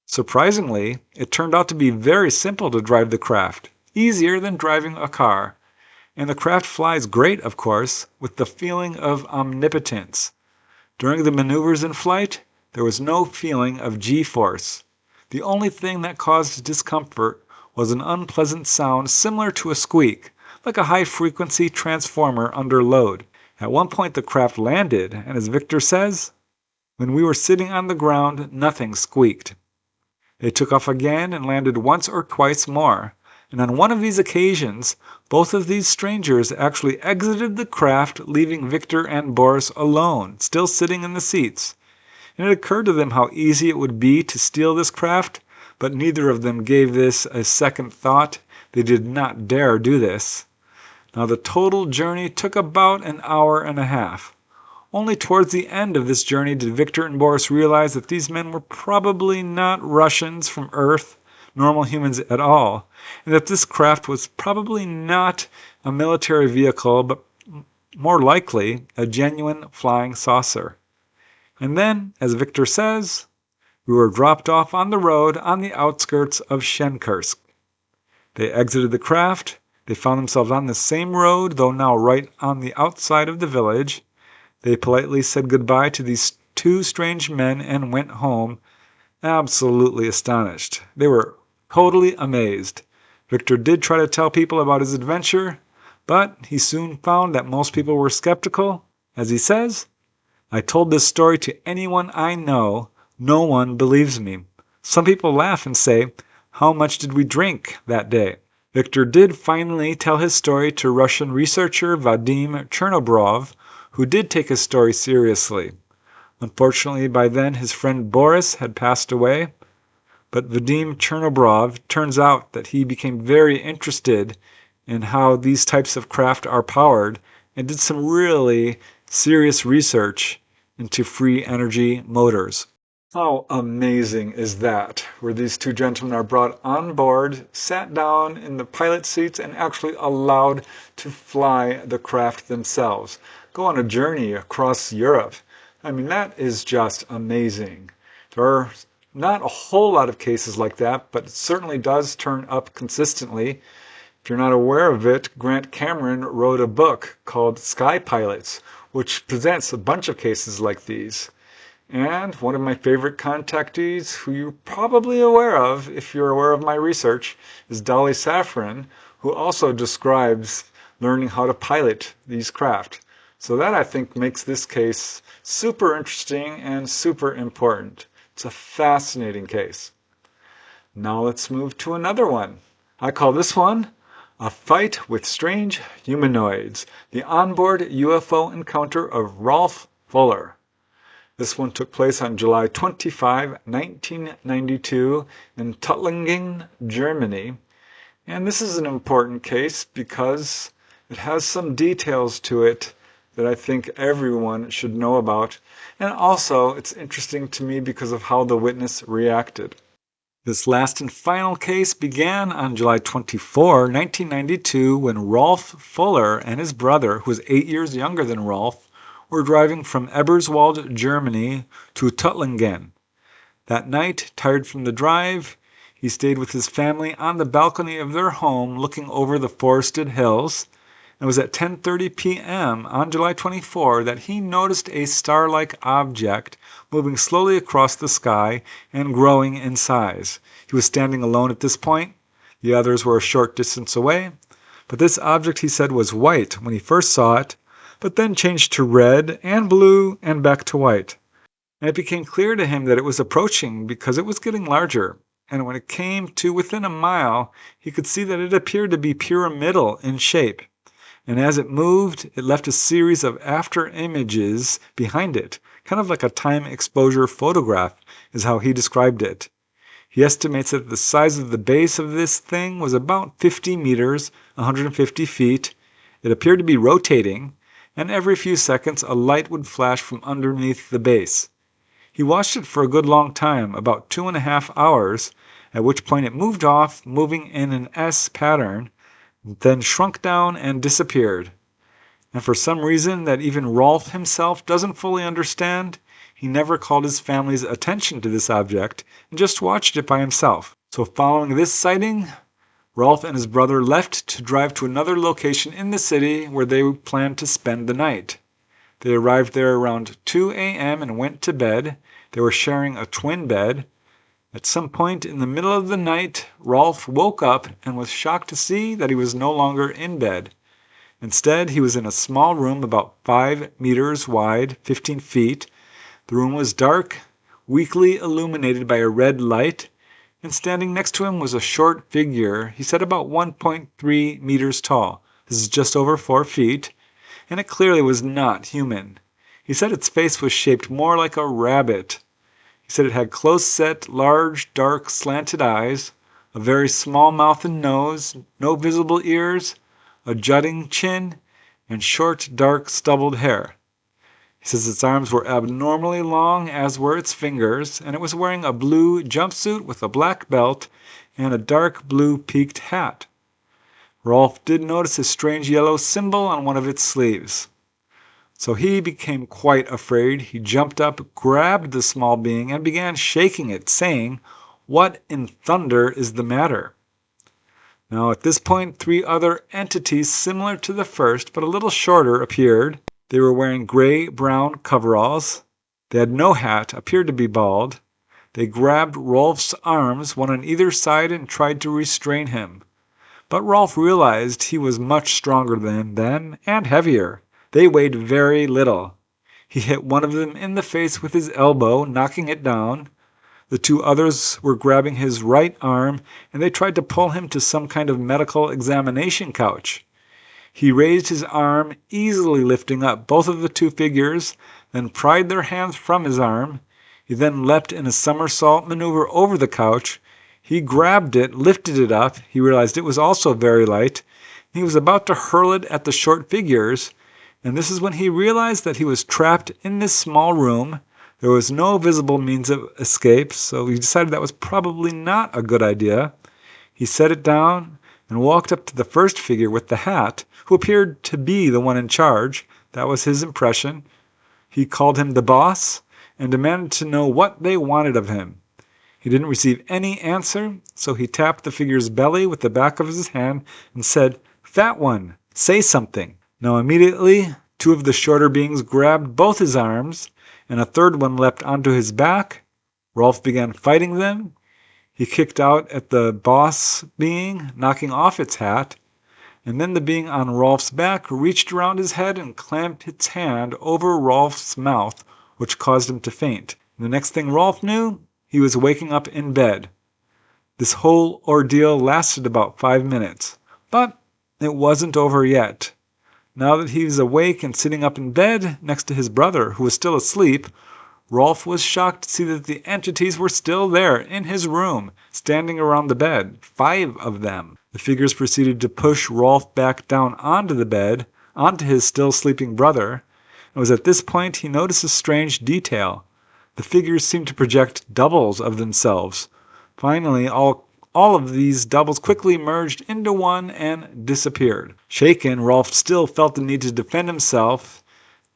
surprisingly, it turned out to be very simple to drive the craft, easier than driving a car. And the craft flies great, of course, with the feeling of omnipotence. During the maneuvers in flight, there was no feeling of G-force. The only thing that caused discomfort was an unpleasant sound similar to a squeak, like a high-frequency transformer under load. At one point the craft landed, and as Victor says, "When we were sitting on the ground, nothing squeaked." They took off again and landed once or twice more. And on one of these occasions, both of these strangers actually exited the craft, leaving Victor and Boris alone, still sitting in the seats. And it occurred to them how easy it would be to steal this craft, but neither of them gave this a second thought. They did not dare do this. Now the total journey took about an hour and a half. Only towards the end of this journey did Victor and Boris realize that these men were probably not Russians from Earth, normal humans at all, and that this craft was probably not a military vehicle, but more likely a genuine flying saucer. And then, as Victor says, we were dropped off on the road on the outskirts of Shenkursk. They exited the craft. They found themselves on the same road, though now right on the outside of the village. They politely said goodbye to these two strange men and went home, absolutely astonished. They were totally amazed. Victor did try to tell people about his adventure, but he soon found that most people were skeptical. As he says, "I told this story to anyone I know. No one believes me. Some people laugh and say, 'How much did we drink that day?'" Victor did finally tell his story to Russian researcher Vadim Chernobrov, who did take his story seriously. Unfortunately, by then his friend Boris had passed away. But Vadim Chernobrov, turns out that he became very interested in how these types of craft are powered and did some really serious research into free energy motors. How amazing is that, where these two gentlemen are brought on board, sat down in the pilot seats, and actually allowed to fly the craft themselves, go on a journey across Europe. I mean, that is just amazing. There are not a whole lot of cases like that, but it certainly does turn up consistently. If you're not aware of it, Grant Cameron wrote a book called Sky Pilots, which presents a bunch of cases like these. And one of my favorite contactees, who you're probably aware of if you're aware of my research, is Dolly Safran, who also describes learning how to pilot these craft. So that, I think, makes this case super interesting and super important. It's a fascinating case. Now let's move to another one. I call this one A Fight with Strange Humanoids, the onboard UFO encounter of Rolf Fuller. This one took place on July 25, 1992 in Tuttlingen, Germany. And this is an important case because it has some details to it that I think everyone should know about. And also, it's interesting to me because of how the witness reacted. This last and final case began on July 24, 1992, when Rolf Fuller and his brother, who was 8 years younger than Rolf, were driving from Eberswald, Germany to Tuttlingen. That night, tired from the drive, he stayed with his family on the balcony of their home looking over the forested hills. It was at 10:30 p.m. on July 24 that he noticed a star-like object moving slowly across the sky and growing in size. He was standing alone at this point. The others were a short distance away. But this object, he said, was white when he first saw it, but then changed to red and blue and back to white. And it became clear to him that it was approaching because it was getting larger. And when it came to within a mile, he could see that it appeared to be pyramidal in shape. And as it moved, it left a series of after images behind it, kind of like a time exposure photograph, is how he described it. He estimates that the size of the base of this thing was about 50 meters, 150 feet. It appeared to be rotating, and every few seconds a light would flash from underneath the base. He watched it for a good long time, about 2.5 hours, at which point it moved off, moving in an S pattern, then shrunk down and disappeared. And for some reason that even Rolf himself doesn't fully understand, he never called his family's attention to this object and just watched it by himself. So following this sighting, Rolf and his brother left to drive to another location in the city where they planned to spend the night. They arrived there around 2 a.m. and went to bed. They were sharing a twin bed. At some point in the middle of the night, Rolf woke up and was shocked to see that he was no longer in bed. Instead, he was in a small room about 5 meters wide, 15 feet. The room was dark, weakly illuminated by a red light, and standing next to him was a short figure, he said about 1.3 meters tall. This is just over 4 feet, and it clearly was not human. He said its face was shaped more like a rabbit. He said it had close-set, large, dark, slanted eyes, a very small mouth and nose, no visible ears, a jutting chin, and short, dark, stubbled hair. He says its arms were abnormally long, as were its fingers, and it was wearing a blue jumpsuit with a black belt and a dark blue peaked hat. Rolf did notice a strange yellow symbol on one of its sleeves. So he became quite afraid. He jumped up, grabbed the small being, and began shaking it, saying, "What in thunder is the matter?" Now at this point, 3 other entities similar to the first, but a little shorter, appeared. They were wearing gray-brown coveralls. They had no hat, appeared to be bald. They grabbed Rolf's arms, one on either side, and tried to restrain him. But Rolf realized he was much stronger than them and heavier. They weighed very little. He hit one of them in the face with his elbow, knocking it down. The 2 others were grabbing his right arm, and they tried to pull him to some kind of medical examination couch. He raised his arm, easily lifting up both of the 2 figures, then pried their hands from his arm. He then leapt in a somersault maneuver over the couch. He grabbed it, lifted it up. He realized it was also very light. He was about to hurl it at the short figures, and this is when he realized that he was trapped in this small room. There was no visible means of escape, so he decided that was probably not a good idea. He set it down and walked up to the first figure with the hat, who appeared to be the one in charge. That was his impression. He called him the boss and demanded to know what they wanted of him. He didn't receive any answer, so he tapped the figure's belly with the back of his hand and said, "Fat one, say something." Now immediately, 2 of the shorter beings grabbed both his arms, and a third one leapt onto his back. Rolf began fighting them. He kicked out at the boss being, knocking off its hat, and then the being on Rolf's back reached around his head and clamped its hand over Rolf's mouth, which caused him to faint. The next thing Rolf knew, he was waking up in bed. This whole ordeal lasted about 5 minutes, but it wasn't over yet. Now that he was awake and sitting up in bed next to his brother, who was still asleep, Rolf was shocked to see that the entities were still there in his room, standing around the bed, 5 of them. The figures proceeded to push Rolf back down onto the bed, onto his still sleeping brother. It was at this point he noticed a strange detail. The figures seemed to project doubles of themselves. Finally, all of these doubles quickly merged into one and disappeared. Shaken, Rolf still felt the need to defend himself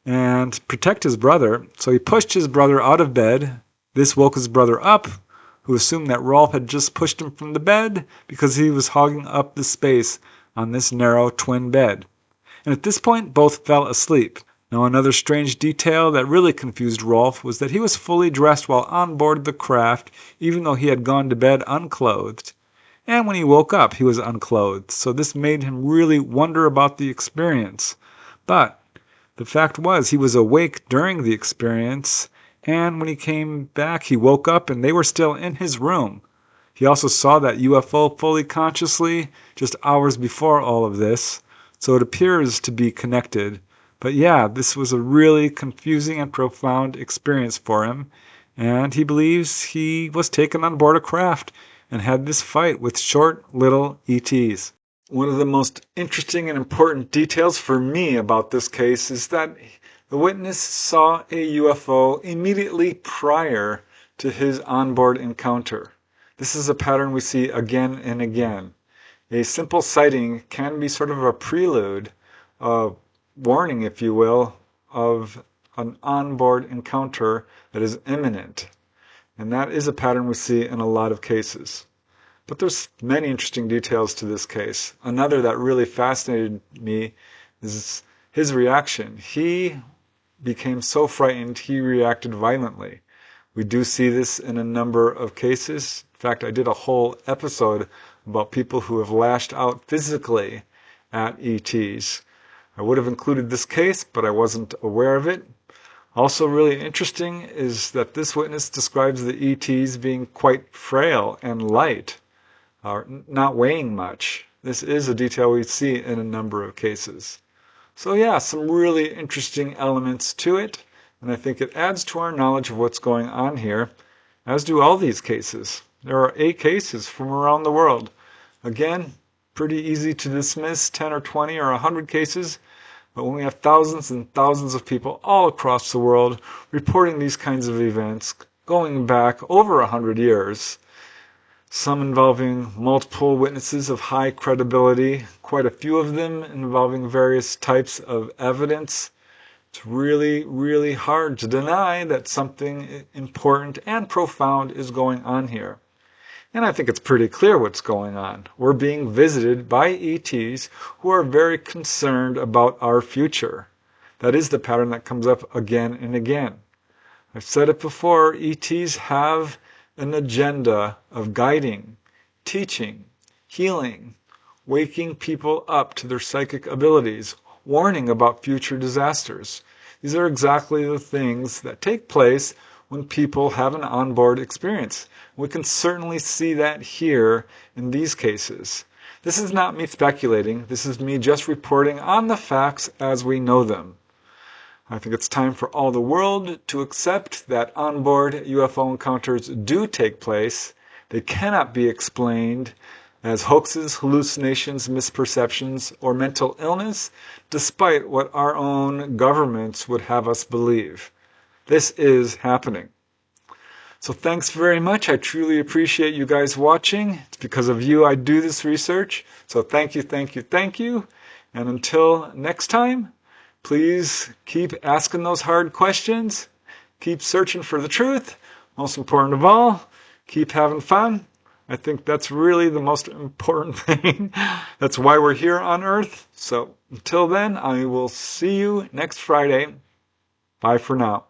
and protect his brother, so he pushed his brother out of bed. This woke his brother up, who assumed that Rolf had just pushed him from the bed because he was hogging up the space on this narrow twin bed. And at this point, both fell asleep. Now, another strange detail that really confused Rolf was that he was fully dressed while on board the craft, even though he had gone to bed unclothed. And when he woke up, he was unclothed, so this made him really wonder about the experience. But the fact was, he was awake during the experience, and when he came back, he woke up and they were still in his room. He also saw that UFO fully consciously just hours before all of this, so it appears to be connected. But yeah, this was a really confusing and profound experience for him, and he believes he was taken on board a craft and had this fight with short little ETs. One of the most interesting and important details for me about this case is that the witness saw a UFO immediately prior to his onboard encounter. This is a pattern we see again and again. A simple sighting can be sort of a prelude, a warning, if you will, of an onboard encounter that is imminent. And that is a pattern we see in a lot of cases. But there's many interesting details to this case. Another that really fascinated me is his reaction. He became so frightened he reacted violently. We do see this in a number of cases. In fact, I did a whole episode about people who have lashed out physically at ETs. I would have included this case, but I wasn't aware of it. Also really interesting is that this witness describes the ETs being quite frail and light, not weighing much. This is a detail we see in a number of cases. So yeah, some really interesting elements to it, and I think it adds to our knowledge of what's going on here, as do all these cases. There are 8 cases from around the world. Again, pretty easy to dismiss 10 or 20 or 100 cases, but when we have thousands and thousands of people all across the world reporting these kinds of events going back over 100 years, some involving multiple witnesses of high credibility, quite a few of them involving various types of evidence, it's really, really hard to deny that something important and profound is going on here. And I think it's pretty clear what's going on. We're being visited by ETs who are very concerned about our future. That is the pattern that comes up again and again. I've said it before, ETs have an agenda of guiding, teaching, healing, waking people up to their psychic abilities, warning about future disasters. These are exactly the things that take place when people have an onboard experience. We can certainly see that here in these cases. This is not me speculating. This is me just reporting on the facts as we know them. I think it's time for all the world to accept that onboard UFO encounters do take place. They cannot be explained as hoaxes, hallucinations, misperceptions, or mental illness, despite what our own governments would have us believe. This is happening. So thanks very much. I truly appreciate you guys watching. It's because of you I do this research. So thank you, thank you, thank you. And until next time, please keep asking those hard questions. Keep searching for the truth. Most important of all, keep having fun. I think that's really the most important thing. That's why we're here on Earth. So until then, I will see you next Friday. Bye for now.